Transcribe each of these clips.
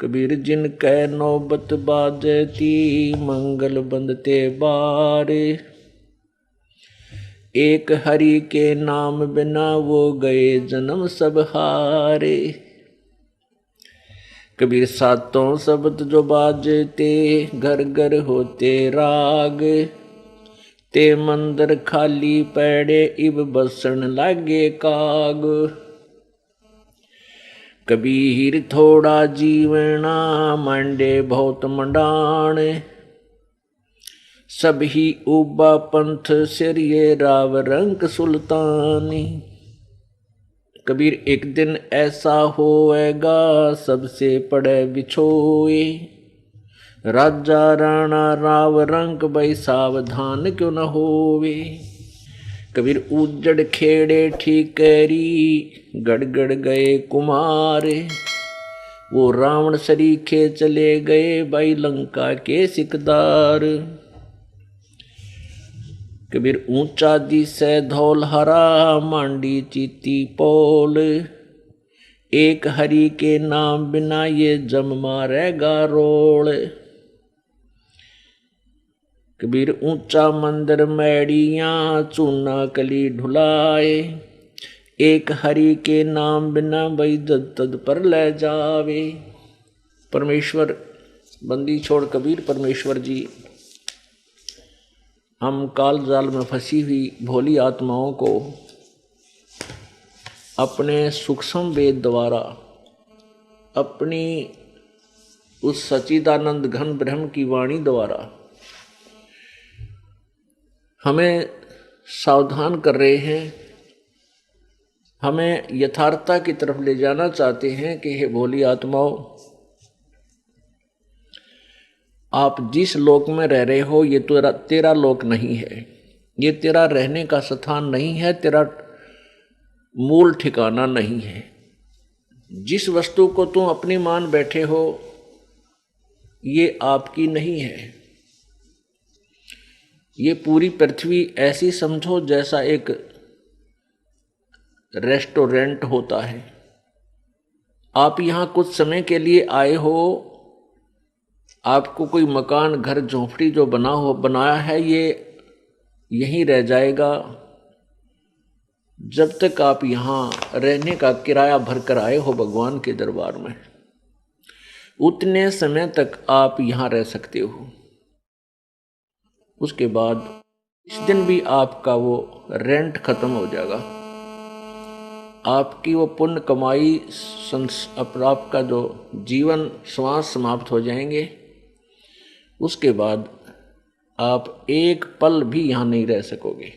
कबीर जिन कै नौबत बाजती मंगल बंदते बारे। एक हरि के नाम बिना वो गए जन्म सब हारे। कबीर सातों शब्द जो बाजते घर घर होते राग। ते मंदिर खाली पड़े इब बसन लागे काग। कबीर थोड़ा जीवना मांडे बहुत मंडाण। सब ही उबा पंथ सिर ये राव रंक सुल्तानी। कबीर एक दिन ऐसा होएगा सबसे पड़े बिछोए। राजा राणा राव रंक भाई सावधान क्यों न होवे। कबीर उजड़ खेड़े ठीकरी गड़गड़ गए कुमार। वो रावण सरीखे चले गए भाई लंका के सिकदार। कबीर ऊंचा दिसे धौल हरा मांडी चीती पोल। एक हरि के नाम बिना ये जम मारेगा रोल। कबीर ऊंचा मंदिर मैड़ियां चूना कली ढुलाए। एक हरि के नाम बिना भाई जद तद पर ले जावे। परमेश्वर बंदी छोड़ कबीर परमेश्वर जी हम काल जाल में फंसी हुई भोली आत्माओं को अपने सूक्ष्म वेद द्वारा अपनी उस सच्चिदानंद घन ब्रह्म की वाणी द्वारा हमें सावधान कर रहे हैं। हमें यथार्थता की तरफ ले जाना चाहते हैं कि हे भोली आत्माओं, आप जिस लोक में रह रहे हो ये तो तेरा लोक नहीं है, ये तेरा रहने का स्थान नहीं है, तेरा मूल ठिकाना नहीं है। जिस वस्तु को तुम अपनी मान बैठे हो ये आपकी नहीं है। ये पूरी पृथ्वी ऐसी समझो जैसा एक रेस्टोरेंट होता है। आप यहाँ कुछ समय के लिए आए हो, आपको कोई मकान घर झोंपड़ी जो बनाया है ये यहीं रह जाएगा जब तक आप यहाँ रहने का किराया भर कर आए हो भगवान के दरबार में। उतने समय तक आप यहाँ रह सकते हो। उसके बाद इस दिन भी आपका वो रेंट खत्म हो जाएगा। आपकी वो पुण्य कमाई आपका जो जीवन श्वास समाप्त हो जाएंगे। उसके बाद आप एक पल भी यहाँ नहीं रह सकोगे।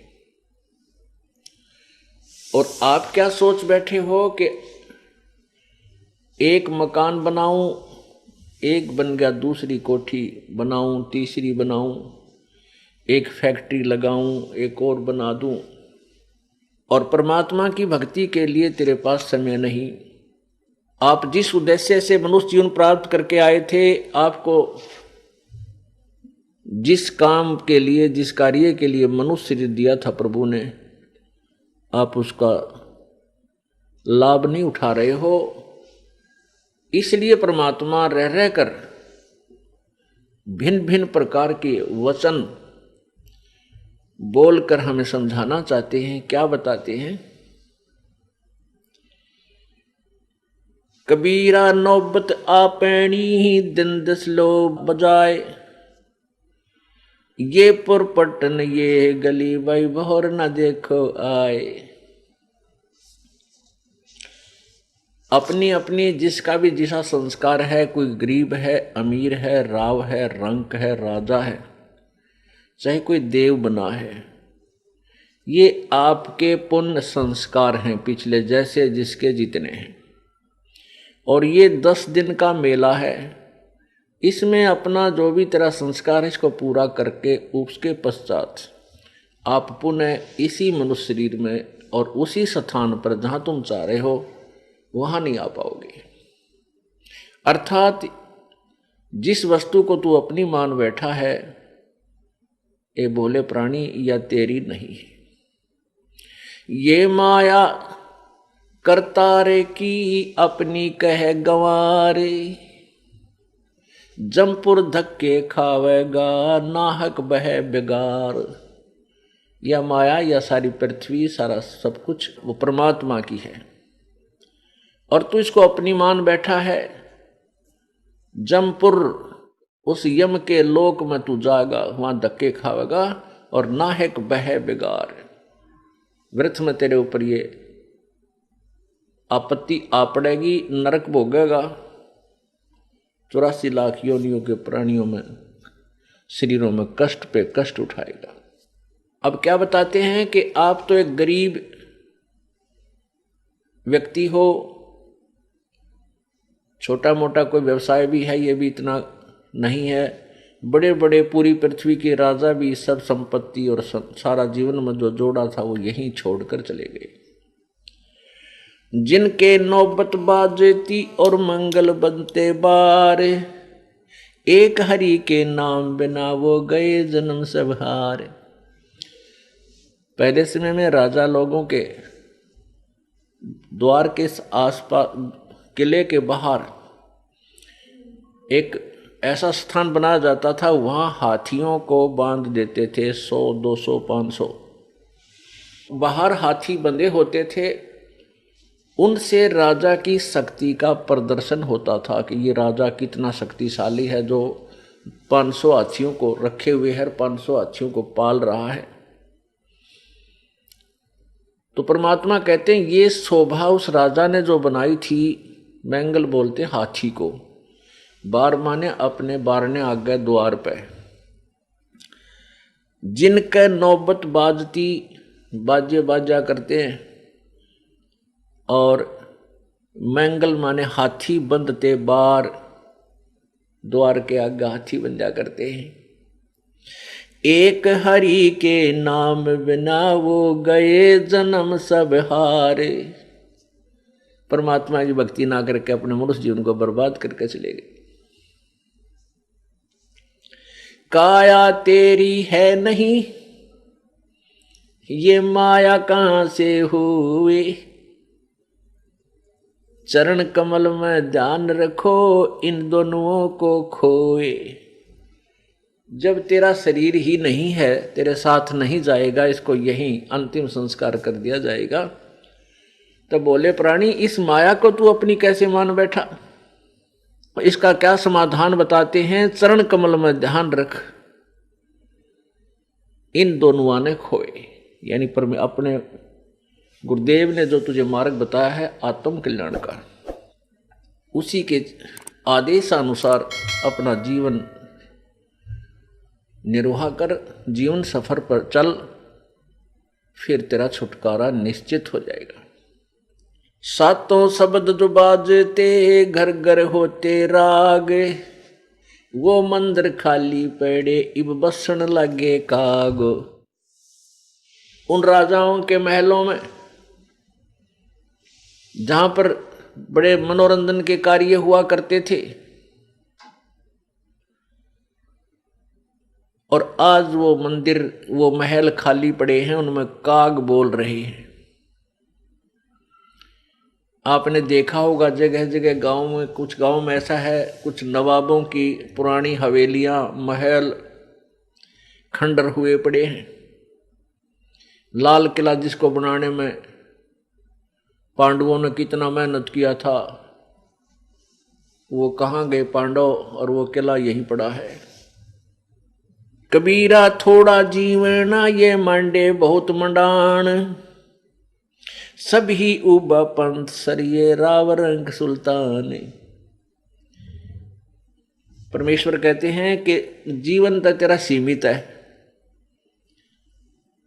और आप क्या सोच बैठे हो कि एक मकान बनाऊं, एक बन गया, दूसरी कोठी बनाऊं, तीसरी बनाऊं, एक फैक्ट्री लगाऊं, एक और बना दूं, और परमात्मा की भक्ति के लिए तेरे पास समय नहीं। आप जिस उद्देश्य से मनुष्य जीवन प्राप्त करके आए थे, आपको जिस काम के लिए, जिस कार्य के लिए मनुष्य शरीर दिया था प्रभु ने, आप उसका लाभ नहीं उठा रहे हो। इसलिए परमात्मा रह रह कर भिन्न भिन्न प्रकार के वचन बोलकर हमें समझाना चाहते हैं। क्या बताते हैं? कबीरा नौबत आपैनी दिन दस लो बजाए। ये पुरपटन ये गली भाई बहर न देखो आए। अपनी अपनी जिसका भी जिसा संस्कार है, कोई गरीब है, अमीर है, राव है, रंक है, राजा है, चाहे कोई देव बना है, ये आपके पुण्य संस्कार हैं पिछले जैसे जिसके जितने हैं। और ये 10 दिन का मेला है। इसमें अपना जो भी तेरा संस्कार है इसको पूरा करके उसके पश्चात आप पुनः इसी मनुष्य शरीर में और उसी स्थान पर जहाँ तुम चाह रहे हो वहाँ नहीं आ पाओगे। अर्थात जिस वस्तु को तू अपनी मान बैठा है, ये बोले प्राणी या तेरी नहीं है। ये माया करतारे की अपनी कह गंवारे। जमपुर धक्के खावेगा नाहक बह बेगार। यह माया, यह सारी पृथ्वी, सारा सब कुछ वो परमात्मा की है और तू इसको अपनी मान बैठा है। जमपुर, उस यम के लोक में तू जाएगा, वहां धक्के खावेगा और नाहक बह बेगार। व्यर्थ में तेरे ऊपर ये आपत्ति आ पड़ेगी, नरक भोगेगा। 84 लाख योनियों के प्राणियों में, शरीरों में कष्ट पे कष्ट उठाएगा। अब क्या बताते हैं कि आप तो एक गरीब व्यक्ति हो, छोटा मोटा कोई व्यवसाय भी है, ये भी इतना नहीं है। बड़े बड़े पूरी पृथ्वी के राजा भी सब संपत्ति और सारा जीवन में जो जोड़ा था वो यहीं छोड़कर चले गए। जिनके नौबत बाजती और मंगल बनते बार, एक हरि के नाम बिना वो गए जन्म सब हार। पहले समय में राजा लोगों के द्वार के आसपास, किले के बाहर एक ऐसा स्थान बनाया जाता था, वहां हाथियों को बांध देते थे। 100, 200, 500 बाहर हाथी बंधे होते थे। उनसे राजा की शक्ति का प्रदर्शन होता था कि ये राजा कितना शक्तिशाली है, जो 500 हाथियों को रखे हुए है, 500 हाथियों को पाल रहा है। तो परमात्मा कहते हैं ये शोभा उस राजा ने जो बनाई थी, मैंगल बोलते हाथी को। बार माने अपने बारने आगे द्वार पे। जिनके नौबत बाजती, बाजे बाजा करते हैं, और मैंगल माने हाथी बंधते बार, द्वार के आगे हाथी बंधा करते हैं। एक हरि के नाम बिना वो गए जन्म सब हारे। परमात्मा की भक्ति ना करके अपने मनुष्य जीवन को बर्बाद करके चले गए। काया तेरी है नहीं, ये माया कहां से हुई। चरण कमल में ध्यान रखो, इन दोनों को खोए। जब तेरा शरीर ही नहीं है, तेरे साथ नहीं जाएगा, इसको यहीं अंतिम संस्कार कर दिया जाएगा। तब बोले प्राणी, इस माया को तू अपनी कैसे मान बैठा। इसका क्या समाधान बताते हैं। चरण कमल में ध्यान रख, इन दोनों ने खोए। यानी पर अपने गुरुदेव ने जो तुझे मार्ग बताया है आत्म कल्याण का, उसी के आदेशानुसार अपना जीवन निर्वाह कर, जीवन सफर पर चल, फिर तेरा छुटकारा निश्चित हो जाएगा। सातों शब्द जो बाजते, घर घर होते राग, वो मंदिर खाली पड़े, इब बसन लगे काग। उन राजाओं के महलों में जहां पर बड़े मनोरंजन के कार्य हुआ करते थे, और आज वो मंदिर, वो महल खाली पड़े हैं, उनमें काग बोल रहे हैं। आपने देखा होगा जगह जगह गांव में, कुछ गांव में ऐसा है, कुछ नवाबों की पुरानी हवेलियां, महल खंडर हुए पड़े हैं। लाल किला जिसको बनाने में पांडवों ने कितना मेहनत किया था, वो कहाँ गए पांडव, और वो किला यहीं पड़ा है। कबीरा थोड़ा जीवना, ये मांडे बहुत मंडान, सभी उबा पंथ सरिये राव रंग सुल्तान। परमेश्वर कहते हैं कि जीवन तो तेरा सीमित है।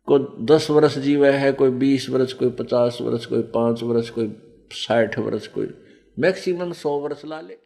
कोई 10 वर्ष जीवे है, कोई 20 वर्ष, कोई 50 वर्ष, कोई 5 वर्ष, कोई 60 वर्ष, कोई मैक्सिमम 100 वर्ष ला ले।